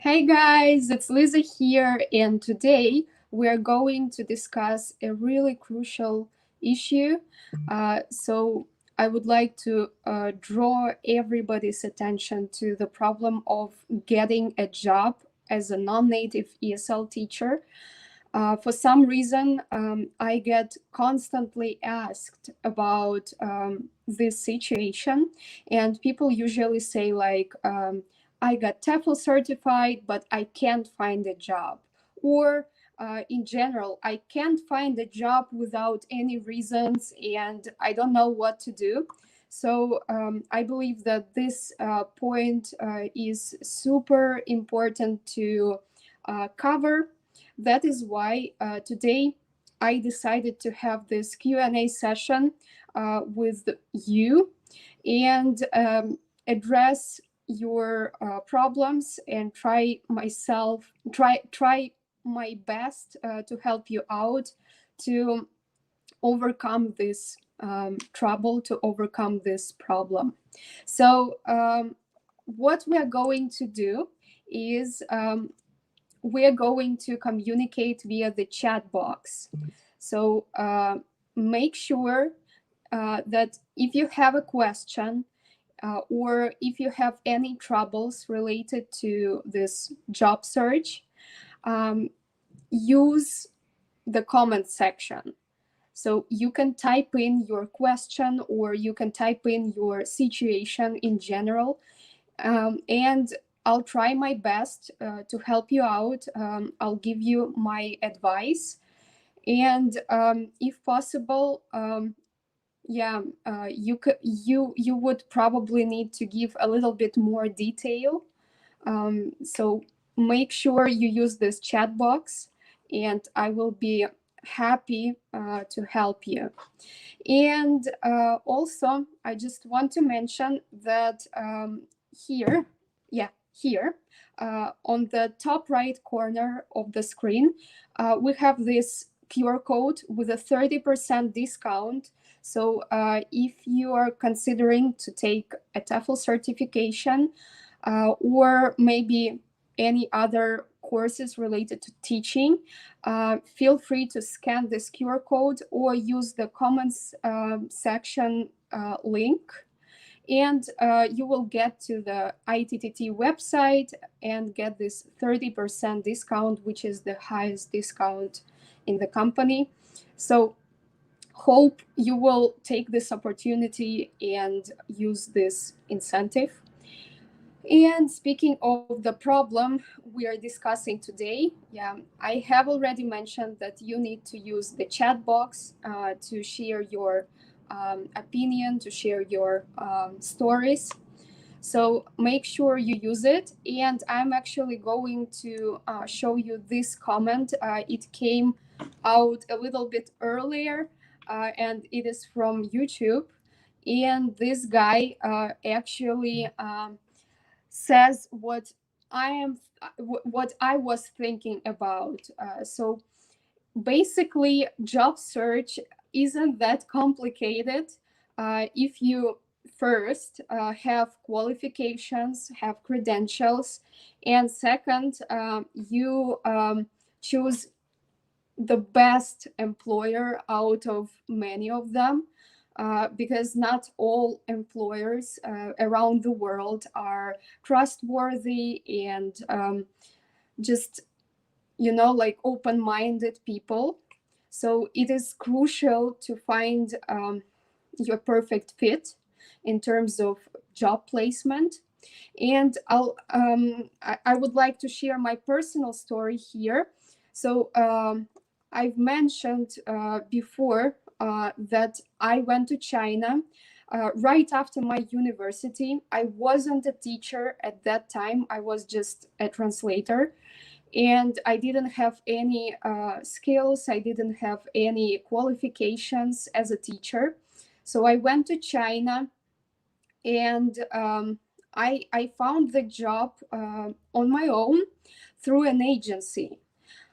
Hey guys, it's Liza here, and today we are going to discuss a really crucial issue. So, I would like to draw everybody's attention to the problem of getting a job as a non-native ESL teacher. For some reason, I get constantly asked about this situation, and people usually say, like, I got TEFL certified, but I can't find a job. Or in general, I can't find a job without any reasons, and I don't know what to do. So I believe that this point is super important to cover. That is why today I decided to have this Q&A session with you and address your problems and try my best to help you out to overcome this trouble, to overcome this problem. So what we are going to do is we're going to communicate via the chat box. So make sure that if you have a question or if you have any troubles related to this job search, use the comment section. So you can type in your question or you can type in your situation in general, and I'll try my best to help you out. I'll give you my advice, and if possible, you would probably need to give a little bit more detail. So make sure you use this chat box, and I will be happy to help you. And also, I just want to mention that here, here on the top right corner of the screen, we have this QR code with a 30% discount. So if you are considering to take a TEFL certification or maybe any other courses related to teaching, feel free to scan this QR code or use the comments section link, and you will get to the ITTT website and get this 30% discount, which is the highest discount in the company. So hope you will take this opportunity and use this incentive. And speaking of the problem we are discussing today, I have already mentioned that you need to use the chat box to share your opinion, to share your stories. So make sure you use it. And I'm actually going to show you this comment. It came out a little bit earlier, and it is from YouTube. And this guy actually says what I was thinking about. So basically, job search isn't that complicated if you first have qualifications, have credentials, and second, you choose the best employer out of many of them. Because not all employers around the world are trustworthy and just, like open-minded people. So it is crucial to find your perfect fit in terms of job placement. And I would like to share my personal story here. So I've mentioned before that I went to China right after my university. I wasn't a teacher at that time. I was just a translator. And I didn't have any skills. I didn't have any qualifications as a teacher. So I went to China, and I found the job on my own through an agency.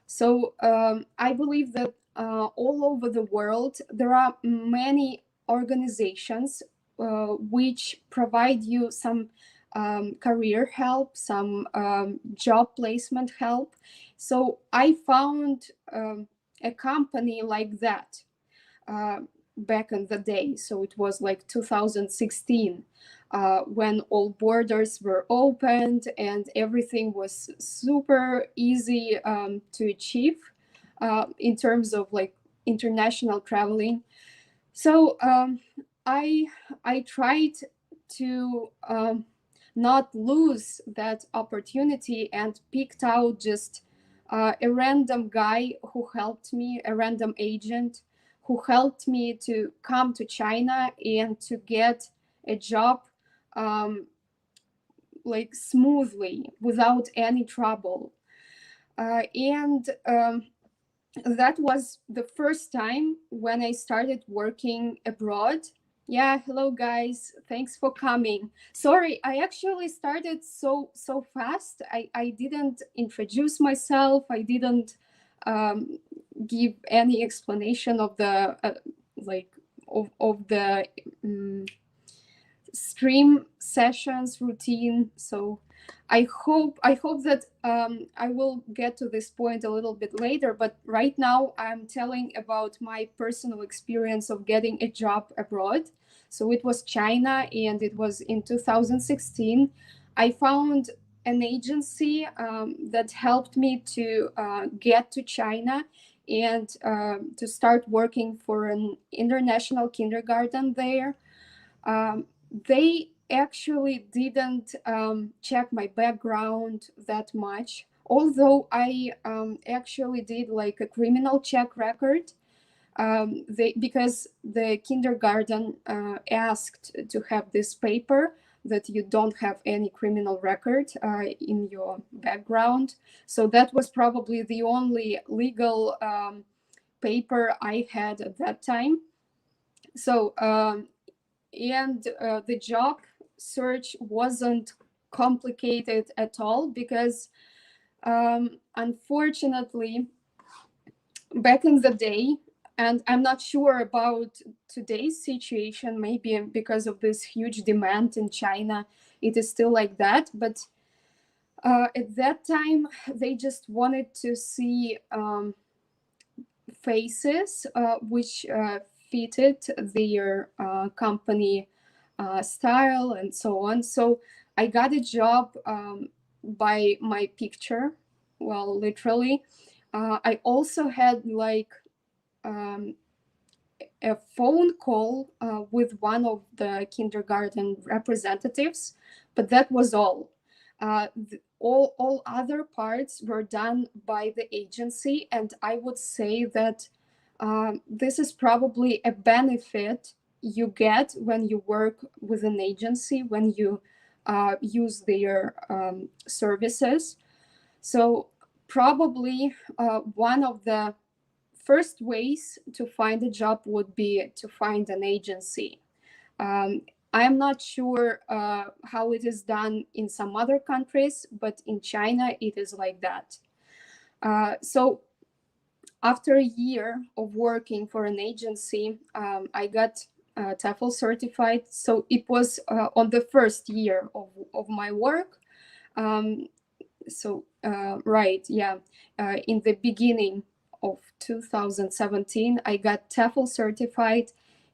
So I believe that all over the world, there are many organizations which provide you some career help, some job placement help. So I found a company like that uh, back in the day. So it was like 2016 when all borders were opened and everything was super easy to achieve in terms of like international traveling. So I tried to not lose that opportunity and picked out just a random guy who helped me, a random agent who helped me to come to China and to get a job um, like smoothly without any trouble. And that was the first time when I started working abroad. Yeah, hello guys. Thanks for coming. Sorry, I actually started so fast. I didn't introduce myself. I didn't um, give any explanation of the like of the stream sessions routine. So I hope that I will get to this point a little bit later, but right now I'm telling about my personal experience of getting a job abroad. So it was China, and it was in 2016. I found an agency that helped me to get to China and to start working for an international kindergarten there. They actually didn't check my background that much, although I actually did like a criminal check record. Because the kindergarten asked to have this paper that you don't have any criminal record in your background. So that was probably the only legal paper I had at that time. So and the job search wasn't complicated at all, because unfortunately back in the day, and I'm not sure about today's situation, maybe because of this huge demand in China it is still like that, but at that time they just wanted to see faces which fitted their company style and so on. So I got a job by my picture, well, literally. I also had like um, a phone call with one of the kindergarten representatives, but that was all. All other parts were done by the agency, and I would say that this is probably a benefit you get when you work with an agency, when you use their services. So probably one of the first ways to find a job would be to find an agency. Um, I'm not sure how it is done in some other countries, but in China it is like that. So after a year of working for an agency, I got TEFL certified. So it was on the first year of my work. Right, yeah, in the beginning of 2017, I got TEFL certified.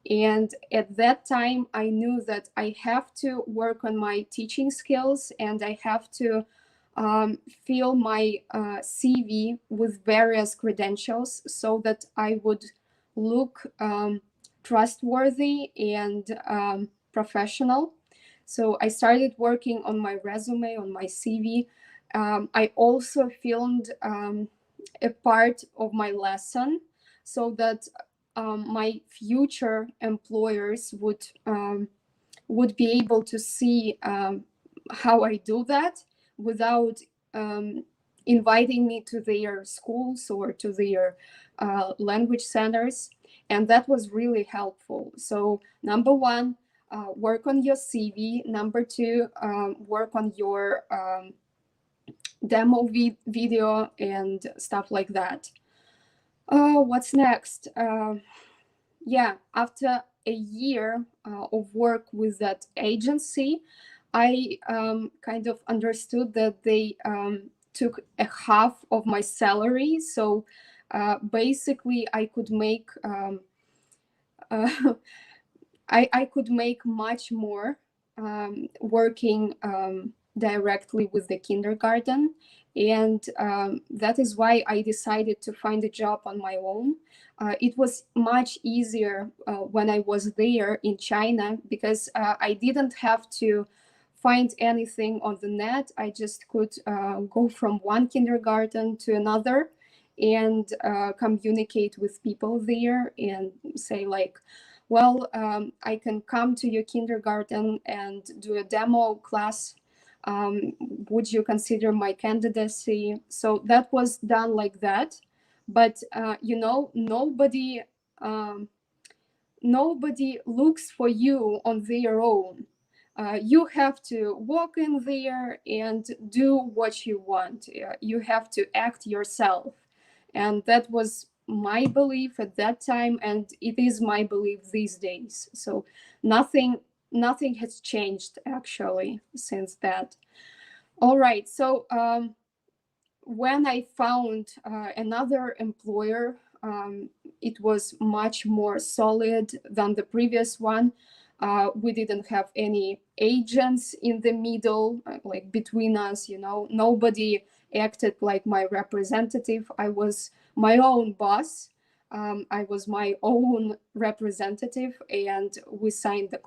And at that time, I knew that I have to work on my teaching skills, and I have to fill my CV with various credentials so that I would look trustworthy and professional. So I started working on my resume, on my CV. I also filmed a part of my lesson so that my future employers would be able to see how I do that without inviting me to their schools or to their language centers. And that was really helpful. So number one, work on your CV. Number two, work on your demo video and stuff like that. What's next? Yeah, after a year of work with that agency, I kind of understood that they took a half of my salary. So basically, I could make I could make much more working directly with the kindergarten. And that is why I decided to find a job on my own. It was much easier when I was there in China, because I didn't have to find anything on the net. I just could go from one kindergarten to another and communicate with people there and say like, well, I can come to your kindergarten and do a demo class. Would you consider my candidacy? So that was done like that. But, um, nobody looks for you on their own. You have to walk in there and do what you want. You have to act yourself. And that was my belief at that time, and it is my belief these days. So nothing has changed actually since that. All right. So when I found another employer, it was much more solid than the previous one. We didn't have any agents in the middle, like between us, nobody acted like my representative. I was my own boss. I was my own representative, and we signed the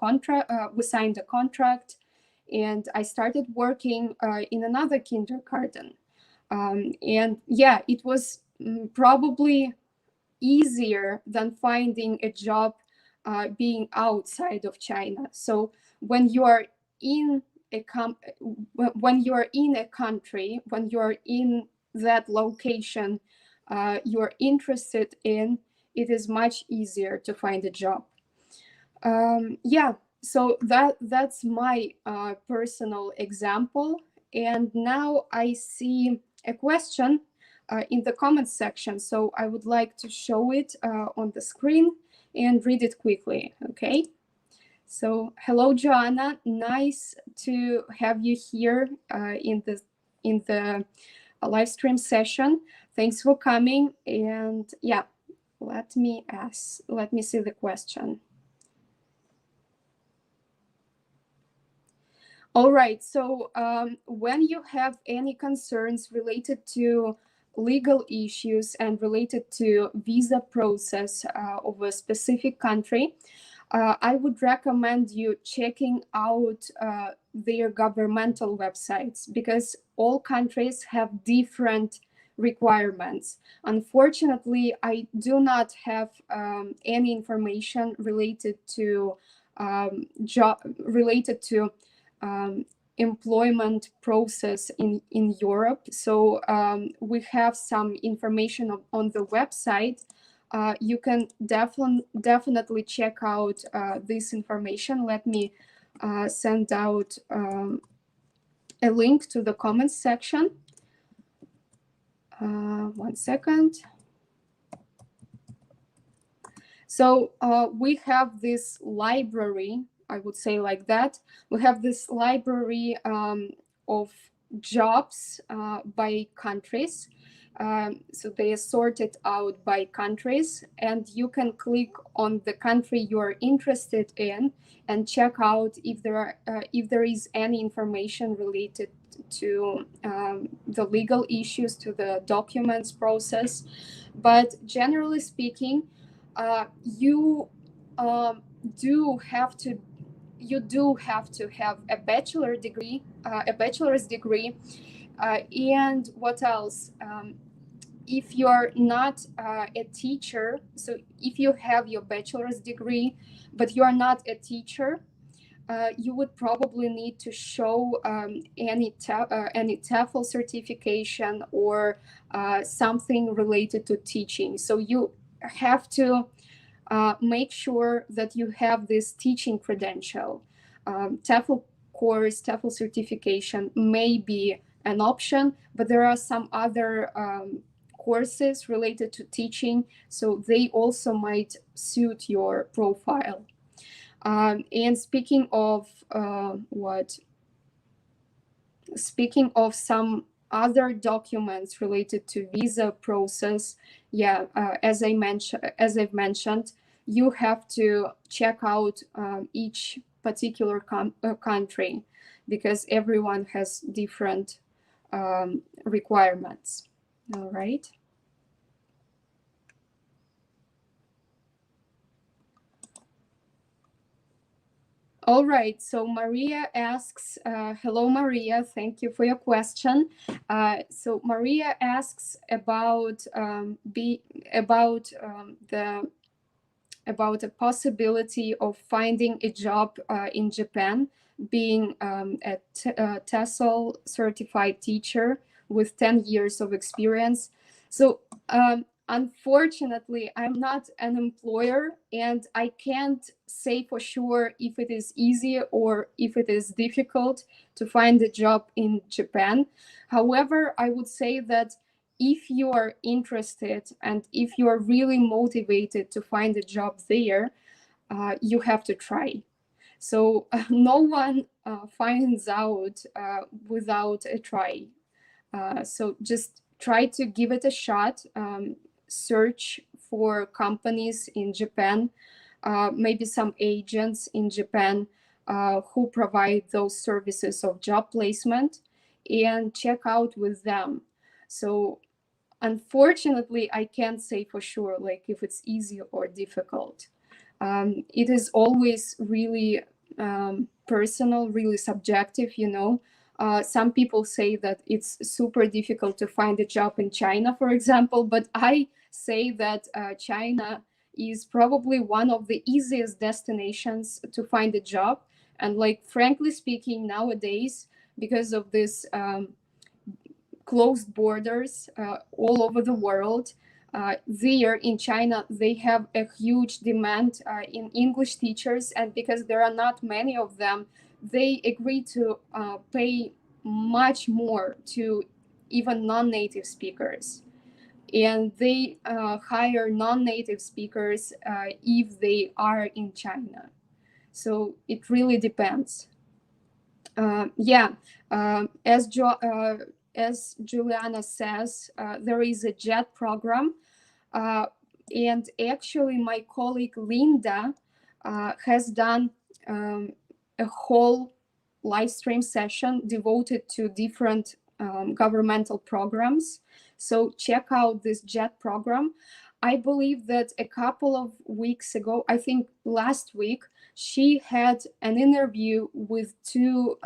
contract. And I started working in another kindergarten. And yeah, it was probably easier than finding a job being outside of China. So when you are in when you are in a country, when you are in that location you are interested in, it is much easier to find a job. Yeah, so that's my personal example. And now I see a question in the comments section, so I would like to show it on the screen and read it quickly. Okay, so hello Joanna, nice to have you here in the live stream session. Thanks for coming. And yeah, let me see the question. All right, so when you have any concerns related to legal issues and related to visa process of a specific country, I would recommend you checking out their governmental websites, because all countries have different requirements. Unfortunately, I do not have any information related to employment process in Europe. So we have some information on the website. You can definitely check out this information. Let me send out a link to the comments section. 1 second. So we have this library, I would say like that. We have this library of jobs by countries. So they are sorted out by countries, and you can click on the country you are interested in and check out if there is any information related to the legal issues, to the documents process. But generally speaking, you do have to have a bachelor's degree, and what else? If you're not a teacher, so if you have your bachelor's degree but you are not a teacher, you would probably need to show any TEFL certification or something related to teaching. So you have to make sure that you have this teaching credential. TEFL course, TEFL certification may be an option, but there are some other courses related to teaching, so they also might suit your profile. And speaking of speaking of some other documents related to visa process, yeah, as I've mentioned, you have to check out each particular country, because everyone has different requirements. All right. All right, so Maria asks, hello Maria, thank you for your question. So Maria asks about about a possibility of finding a job in Japan, being a TESOL certified teacher with 10 years of experience. So unfortunately, I'm not an employer, and I can't say for sure if it is easy or if it is difficult to find a job in Japan. However, I would say that if you are interested and if you are really motivated to find a job there, you have to try. So no one finds out without a try. So just try to give it a shot. Search for companies in Japan, maybe some agents in Japan who provide those services of job placement, and check out with them. So unfortunately, I can't say for sure, like if it's easy or difficult. It is always really personal, really subjective, you know. Some people say that it's super difficult to find a job in China, for example, but I say that China is probably one of the easiest destinations to find a job. And like, frankly speaking, nowadays, because of this closed borders all over the world. There in China, they have a huge demand in English teachers, and because there are not many of them, they agree to pay much more to even non-native speakers. And they hire non-native speakers if they are in China. So it really depends. Yeah, as Juliana says, there is a JET program. And actually, my colleague Linda has done a whole live stream session devoted to different governmental programs. So check out this JET program. I believe that a couple of weeks ago, I think last week, she had an interview with two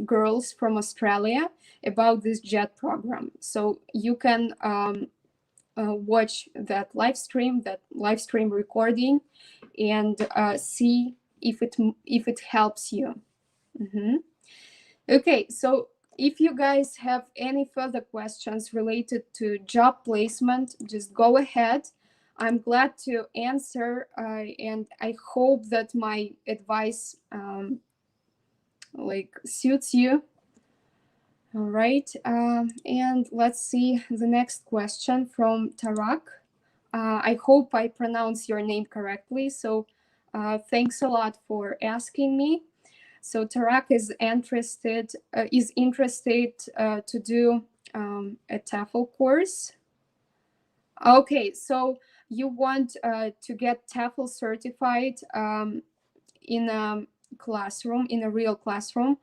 girls from Australia about this JET program. So you can watch that live stream recording, and see if it helps you. Okay, so if you guys have any further questions related to job placement, just go ahead. I'm glad to answer, and I hope that my advice like suits you. All right, and let's see the next question from Tarak. I hope I pronounce your name correctly. So thanks a lot for asking me. So Tarak is interested to do a TEFL course. Okay, so you want to get TEFL certified in a classroom, in a real classroom.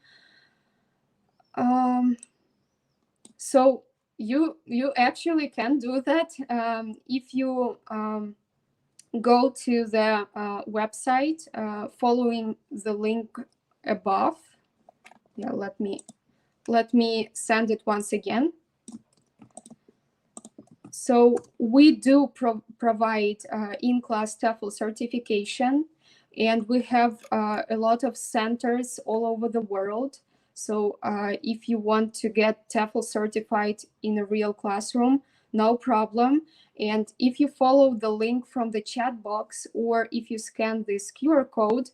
So you actually can do that if you go to the website following the link above. Yeah, let me send it once again. So we do provide in-class TEFL certification, and we have a lot of centers all over the world. So if you want to get TEFL certified in a real classroom, no problem. And if you follow the link from the chat box, or if you scan this QR code,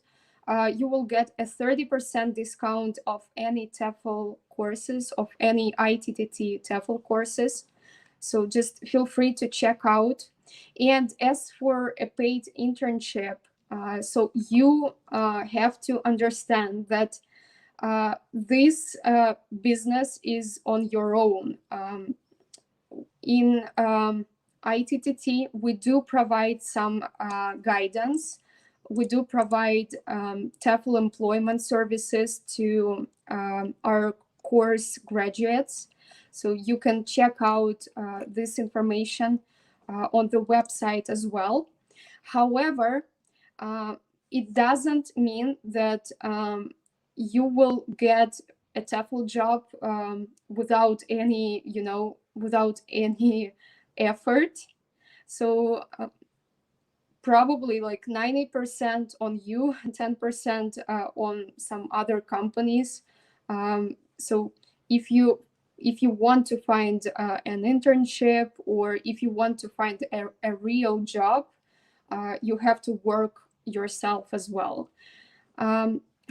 you will get a 30% discount of any TEFL courses, of any ITTT TEFL courses. So just feel free to check out. And as for a paid internship, so you have to understand that This business is on your own. In ITTT, we do provide some guidance. We do provide TEFL employment services to our course graduates. So you can check out this information on the website as well. However, it doesn't mean that you will get a TEFL job without any, without any effort. So probably like 90% on you, 10% on some other companies. So if you want to find an internship, or if you want to find a real job, you have to work yourself as well.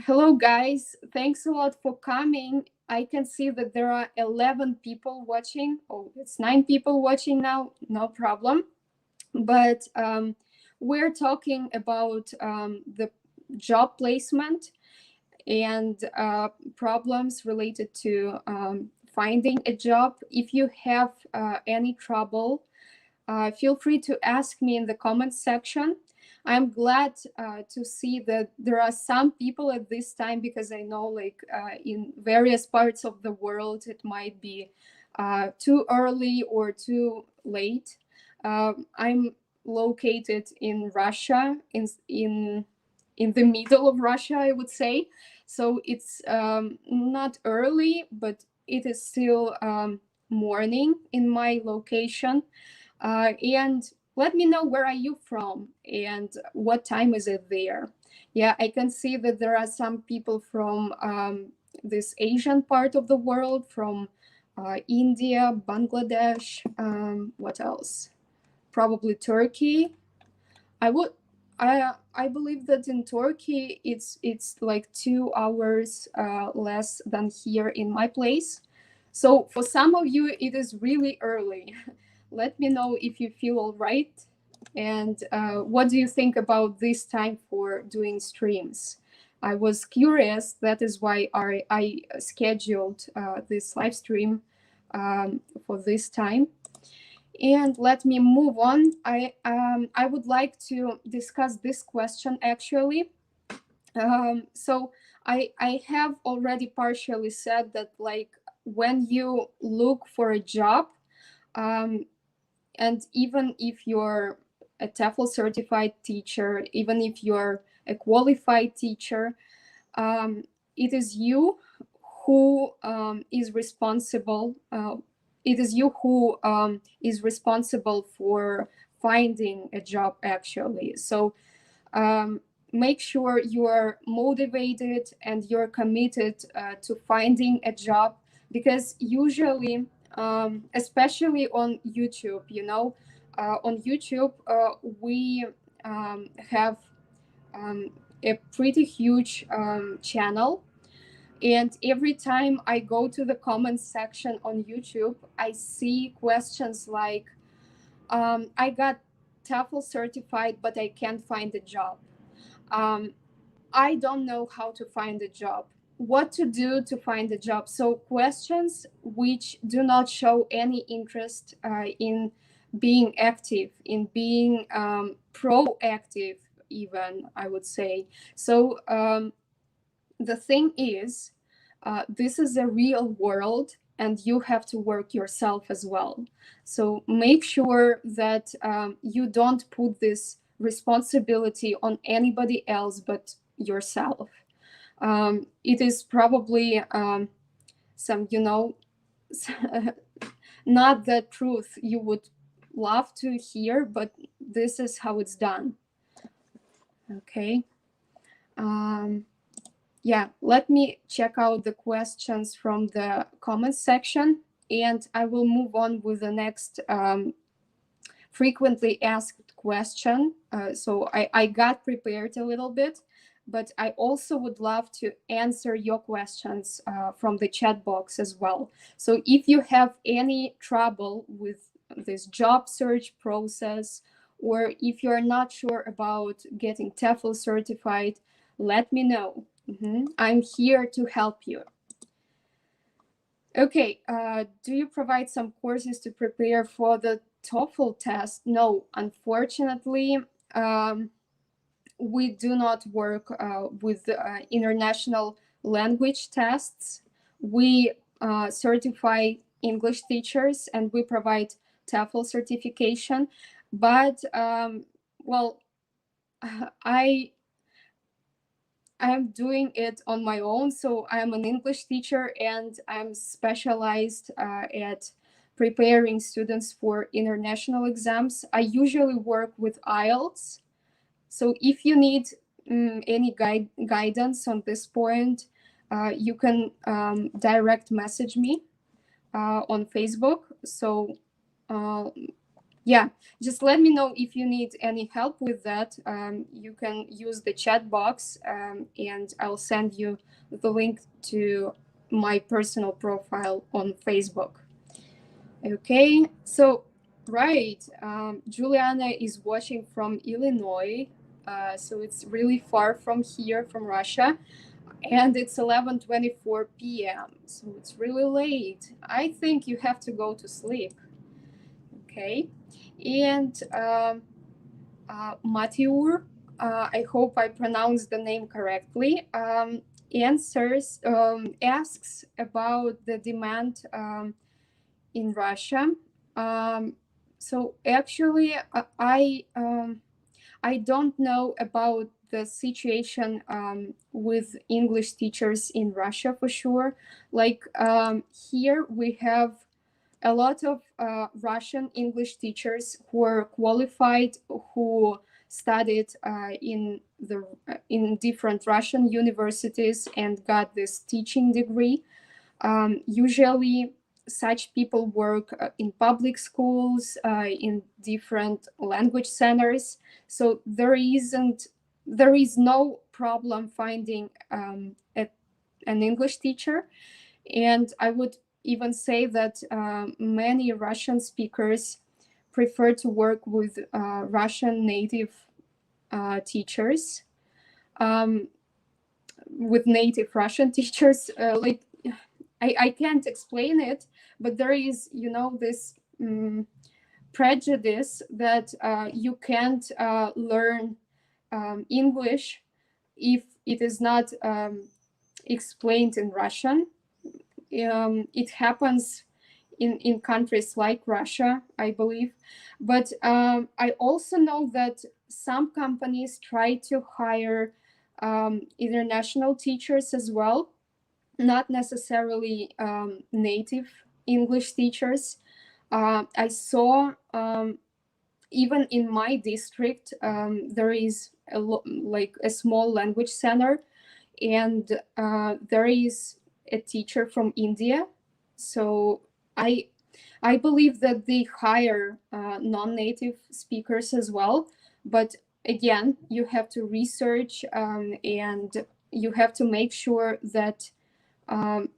Hello guys, thanks a lot for coming. I can see that there are 11 people watching. Oh, it's 9 people watching now, no problem. But we're talking about the job placement and problems related to finding a job. If you have any trouble, feel free to ask me in the comments section. I'm glad to see that there are some people at this time, because I know like in various parts of the world, it might be too early or too late. I'm located in Russia, in the middle of Russia, I would say. So it's not early, but it is still morning in my location. And let me know, where are you from and what time is it there? Yeah, I can see that there are some people from this Asian part of the world, from India, Bangladesh, what else? Probably Turkey. I believe that in Turkey it's like 2 hours less than here in my place. So for some of you it is really early. Let me know if you feel all right, and what do you think about this time for doing streams? I was curious, that is why I scheduled this live stream for this time. And let me move on. I would like to discuss this question actually. So I have already partially said that, like, when you look for a job, and even if you're a TEFL certified teacher, even if you're a qualified teacher, it is you who is responsible. It is you who is responsible for finding a job actually. So make sure you are motivated and you're committed to finding a job, because usually, especially on YouTube, on YouTube, we have a pretty huge channel. And every time I go to the comments section on YouTube, I see questions like, I got TEFL certified, but I can't find a job. I don't know how to find a job. What to do to find a job? So questions which do not show any interest in being active, in being proactive, even, I would say. So the thing is, this is a real world, and you have to work yourself as well. So make sure that you don't put this responsibility on anybody else but yourself. It is probably some, not the truth you would love to hear, but this is how it's done. Okay. Yeah, let me check out the questions from the comments section, and I will move on with the next frequently asked question. So I got prepared a little bit, but I also would love to answer your questions from the chat box as well. So if you have any trouble with this job search process, or if you're not sure about getting TEFL certified, let me know. I'm here to help you. Okay, do you provide some courses to prepare for the TOEFL test? No, unfortunately, we do not work with international language tests. We certify English teachers and we provide TEFL certification. But, well, I am doing it on my own. So I'm an English teacher and I'm specialized at preparing students for international exams. I usually work with IELTS. So if you need any guidance on this point, you can direct message me on Facebook. So yeah, just let me know if you need any help with that. You can use the chat box and I'll send you the link to my personal profile on Facebook. Okay, so right, Juliana is watching from Illinois, so it's really far from here, from Russia, and it's 11:24 p.m. So it's really late. I think you have to go to sleep. Okay, and Matiur, I hope I pronounced the name correctly. Asks about the demand in Russia. So actually, I don't know about the situation with English teachers in Russia for sure. Like here we have a lot of Russian English teachers who are qualified, who studied in different Russian universities and got this teaching degree. Usually, such people work in public schools, in different language centers. So there is no problem finding an English teacher. And I would even say that many Russian speakers prefer to work with Russian native teachers, with native Russian teachers. Like I can't explain it, but there is, this prejudice that you can't learn English if it is not explained in Russian. It happens in countries like Russia, I believe. But I also know that some companies try to hire international teachers as well, not necessarily native English teachers. I saw even in my district, there is like a small language center, and there is a teacher from India. So I believe that they hire non-native speakers as well. But again, you have to research and you have to make sure that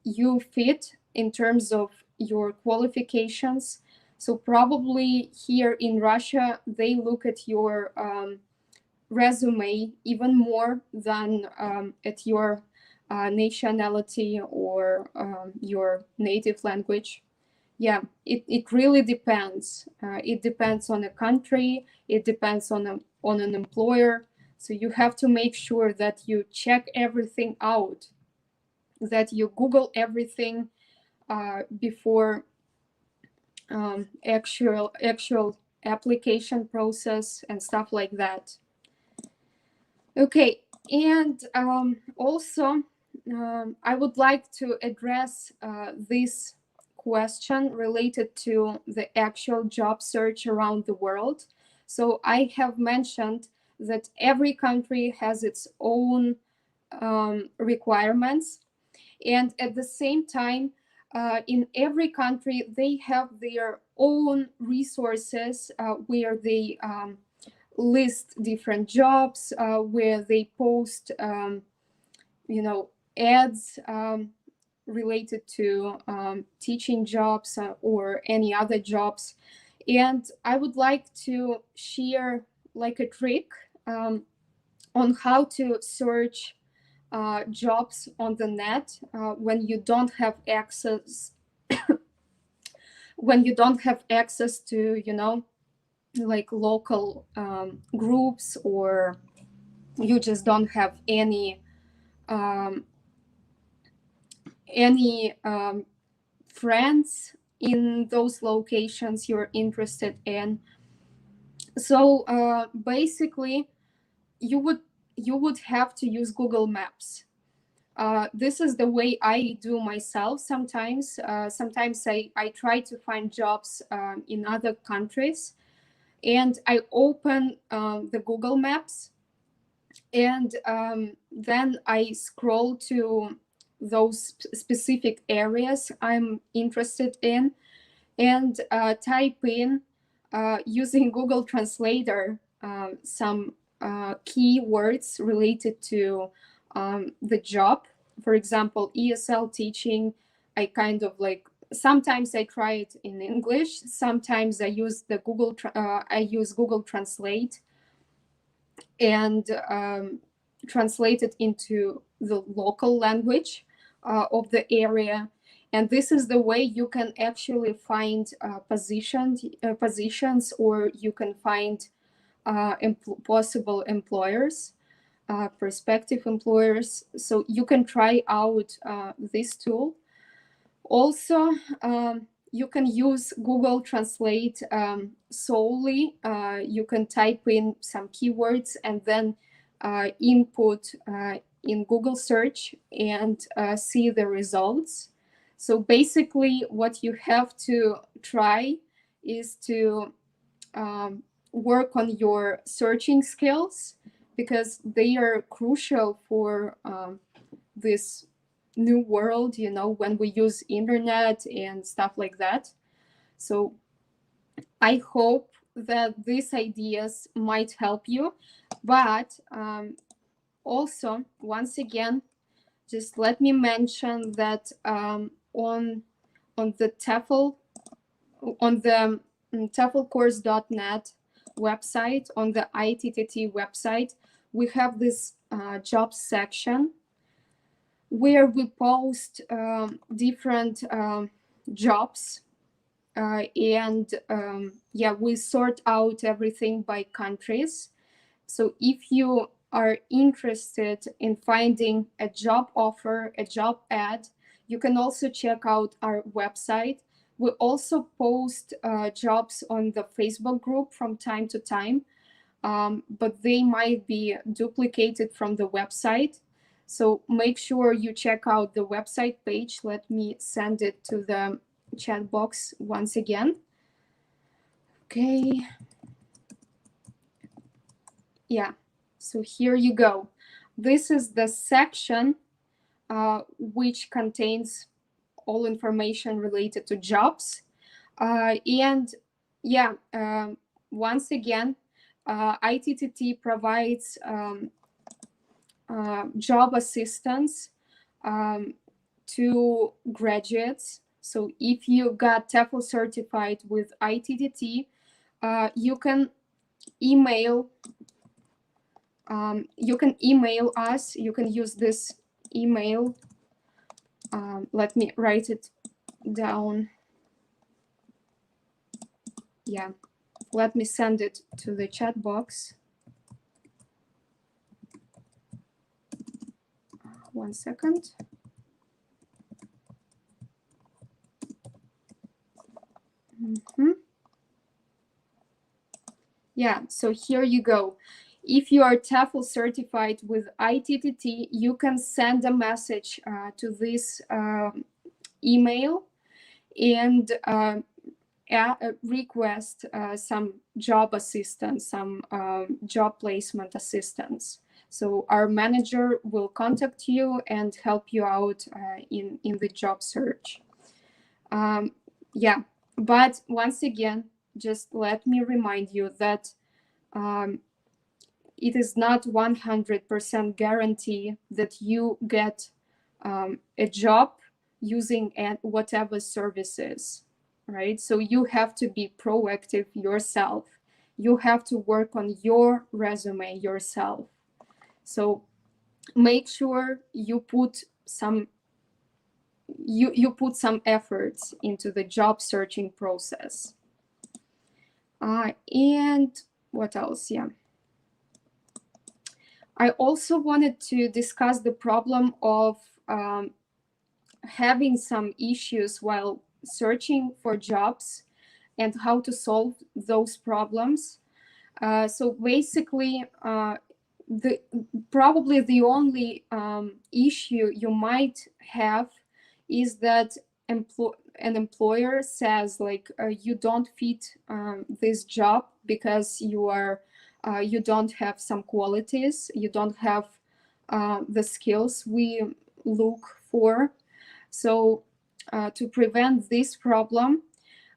you fit in terms of your qualifications. So probably here in Russia, they look at your resume even more than at your nationality or your native language. Yeah, it really depends. It depends on a country. It depends on an employer. So you have to make sure that you check everything out, that you Google everything before actual application process and stuff like that. Okay, and also I would like to address this question related to the actual job search around the world. So I have mentioned that every country has its own requirements, and at the same time, in every country, they have their own resources where they list different jobs, where they post, ads related to teaching jobs or any other jobs. And I would like to share like a trick on how to search jobs on the net when you don't have access to, like local groups, or you just don't have any friends in those locations you're interested in. So basically, you would have to use Google Maps. This is the way I do myself sometimes. Sometimes I try to find jobs in other countries, and I open the Google Maps, and then I scroll to those specific areas I'm interested in, and type in, using Google Translator, some keywords related to the job. For example, ESL teaching, I kind of like, sometimes I try it in English, sometimes I use the Google Translate, and translate it into the local language of the area. And this is the way you can actually find positions, or you can find possible employers, prospective employers. So you can try out this tool. Also, you can use Google Translate solely. You can type in some keywords and then input in Google search and see the results. So basically, what you have to try is to work on your searching skills, because they are crucial for this new world, when we use internet and stuff like that. So I hope that these ideas might help you. But also, once again, just let me mention that on the TEFL, on the TEFLcourse.net website, on the ITTT website, we have this jobs section where we post different jobs, and yeah, we sort out everything by countries. So if you are interested in finding a job offer, a job ad, you can also check out our website. We also post jobs on the Facebook group from time to time, but they might be duplicated from the website. So make sure you check out the website page. Let me send it to the chat box once again. Okay. Yeah, so here you go. This is the section which contains all information related to jobs. And yeah, once again, ITTT provides job assistance to graduates. So if you got TEFL certified with ITTT, you can email us. You can use this email. Let me write it down. Yeah, let me send it to the chat box. 1 second. Yeah, so here you go. If you are TEFL certified with ITTT, you can send a message to this email and request some job assistance, some job placement assistance. So our manager will contact you and help you out in the job search. Yeah, but once again, just let me remind you that it is not 100% guarantee that you get a job using whatever services, right? So you have to be proactive yourself. You have to work on your resume yourself. So make sure you put some efforts into the job searching process. And what else? Yeah. I also wanted to discuss the problem of having some issues while searching for jobs and how to solve those problems. So basically, probably the only issue you might have is that an employer says like you don't fit this job because you don't have some qualities, you don't have the skills we look for. So to prevent this problem,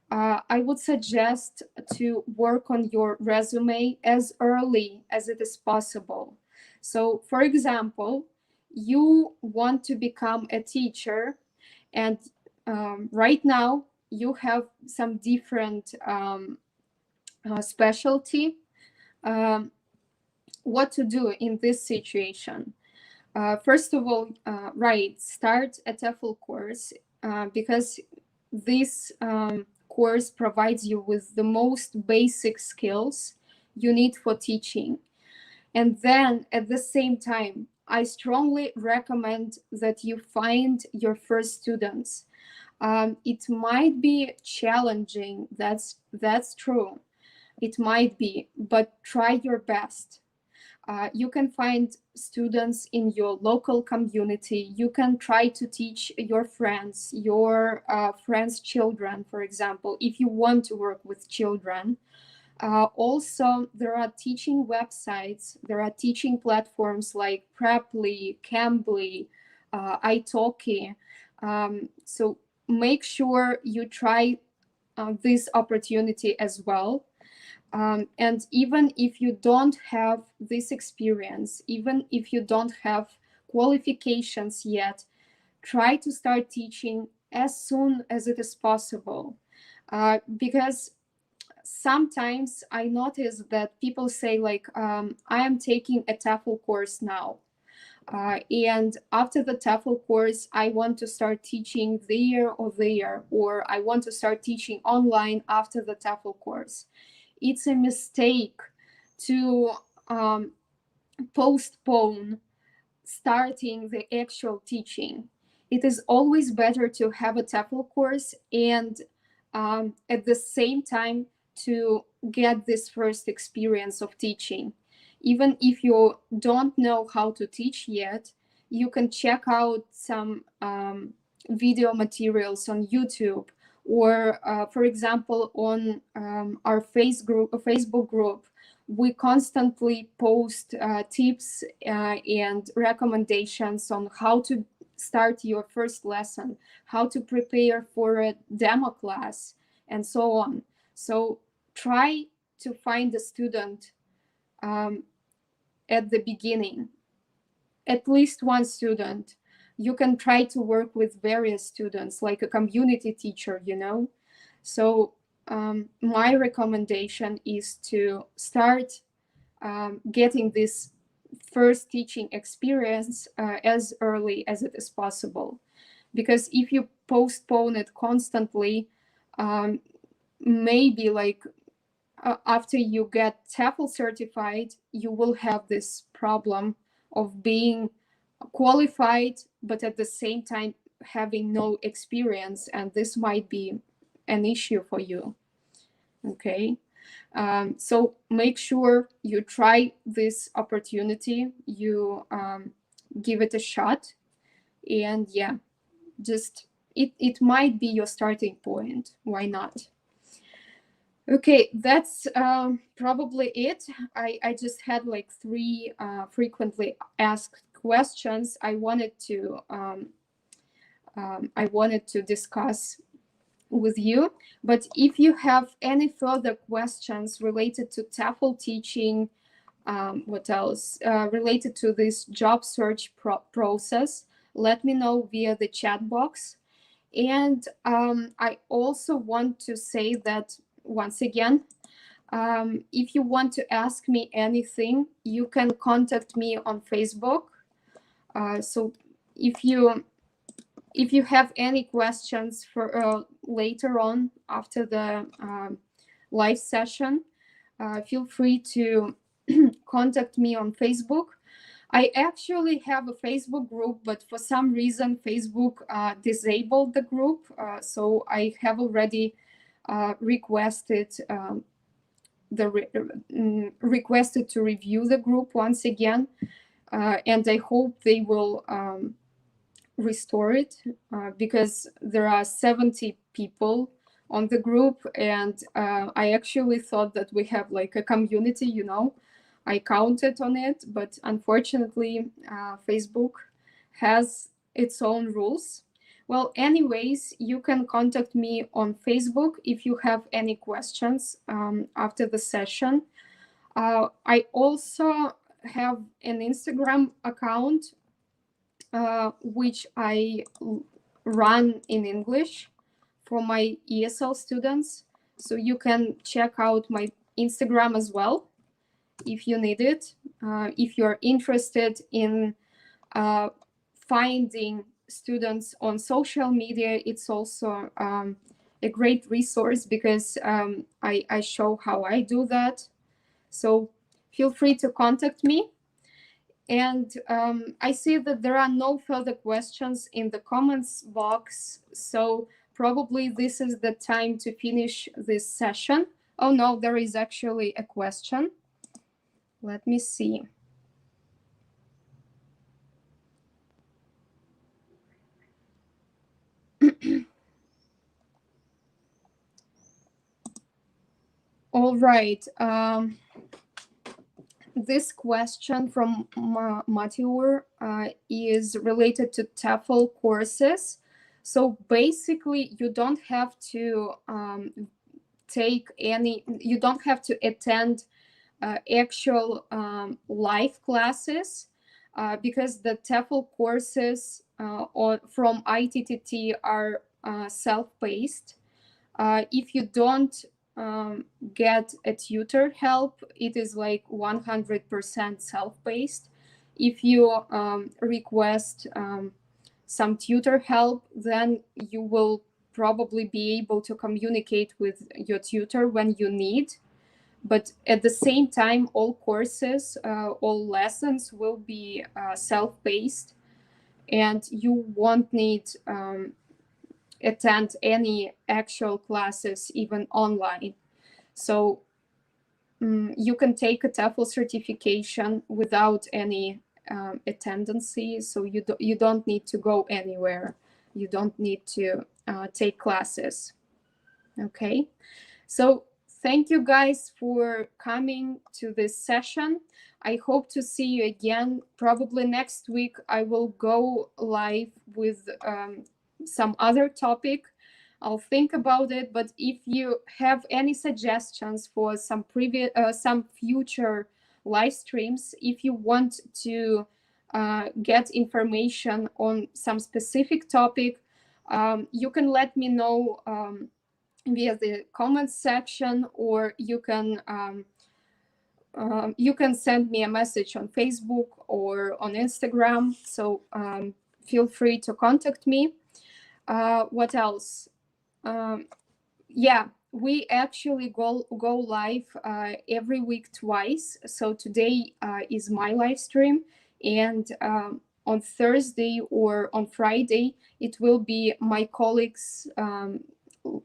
I would suggest to work on your resume as early as it is possible. So, for example, you want to become a teacher, and right now you have some different specialty. What to do in this situation? First of all, start a TEFL course because this course provides you with the most basic skills you need for teaching. And then at the same time, I strongly recommend that you find your first students. It might be challenging, that's true. It might be, but try your best. You can find students in your local community. You can try to teach your friends' children, for example, if you want to work with children. Also, there are teaching websites, there are teaching platforms like Preply, Cambly, italki. So make sure you try this opportunity as well. And even if you don't have this experience, even if you don't have qualifications yet, try to start teaching as soon as it is possible. Because sometimes I notice that people say like, I am taking a TEFL course now. And after the TEFL course, I want to start teaching there, or I want to start teaching online after the TEFL course. It's a mistake to postpone starting the actual teaching. It is always better to have a TEFL course and at the same time to get this first experience of teaching. Even if you don't know how to teach yet, you can check out some video materials on YouTube, or for example, on our Facebook group, we constantly post tips and recommendations on how to start your first lesson, how to prepare for a demo class, and so on. So try to find a student at the beginning, at least one student. You can try to work with various students, like a community teacher, you know. So my recommendation is to start getting this first teaching experience as early as it is possible. Because if you postpone it constantly, maybe like after you get TEFL certified, you will have this problem of being qualified, but at the same time having no experience, and this might be an issue for you. Okay, so make sure you try this opportunity, you give it a shot, and yeah, just it might be your starting point. Why not? Okay, that's probably it. I just had like 3 frequently asked questions I wanted to discuss with you. But if you have any further questions related to TEFL teaching, what else related to this job search process, let me know via the chat box. And I also want to say that once again, if you want to ask me anything, you can contact me on Facebook. So if you have any questions for later on after the live session, feel free to contact me on Facebook. I actually have a Facebook group, but for some reason Facebook disabled the group, so I have already requested requested to review the group once again, and I hope they will restore it, because there are 70 people on the group, and I actually thought that we have like a community, you know. I counted on it, but unfortunately Facebook has its own rules. Well, anyways, you can contact me on Facebook if you have any questions after the session. I also have an Instagram account which I run in English for my ESL students. So you can check out my Instagram as well if you need it. If you're interested in finding students on social media, it's also a great resource, because I show how I do that. So feel free to contact me. And I see that there are no further questions in the comments box. So probably this is the time to finish this session. Oh no, there is actually a question. Let me see. All right. This question from Matur is related to TEFL courses. So basically, you don't have to you don't have to attend actual live classes, because the TEFL courses from ITTT are self-paced. If you don't get a tutor help, it is like 100% self-paced. If you request some tutor help, then you will probably be able to communicate with your tutor when you need. But at the same time, all courses, all lessons will be self-paced, and you won't need attend any actual classes, even online. So you can take a TEFL certification without any attendance. So you don't need to go anywhere. You don't need to take classes. Okay, so thank you guys for coming to this session. I hope to see you again. Probably next week I will go live with some other topic. I'll think about it, but if you have any suggestions for some future live streams, if you want to get information on some specific topic, you can let me know via the comments section, or you can send me a message on Facebook or on Instagram. So feel free to contact me. What else? Yeah, we actually go live every week twice. So today is my live stream, and on Thursday or on Friday it will be my colleagues,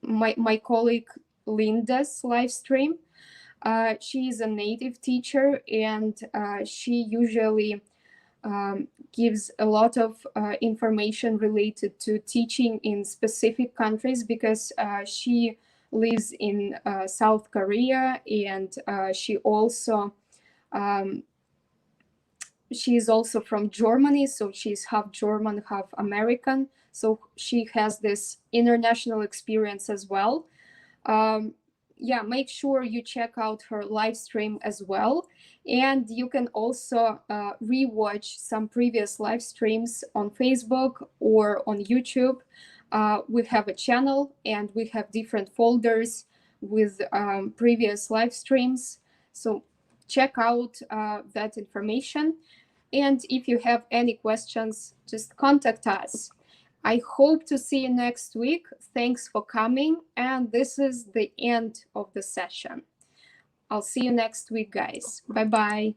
my colleague Linda's live stream. She is a native teacher, and she usually gives a lot of information related to teaching in specific countries, because she lives in South Korea, and she is also from Germany, so she's half German, half American. So she has this international experience as well. Yeah, make sure you check out her live stream as well. And you can also rewatch some previous live streams on Facebook or on YouTube. We have a channel, and we have different folders with previous live streams. So check out that information. And if you have any questions, just contact us. I hope to see you next week. Thanks for coming. And this is the end of the session. I'll see you next week, guys. Bye-bye.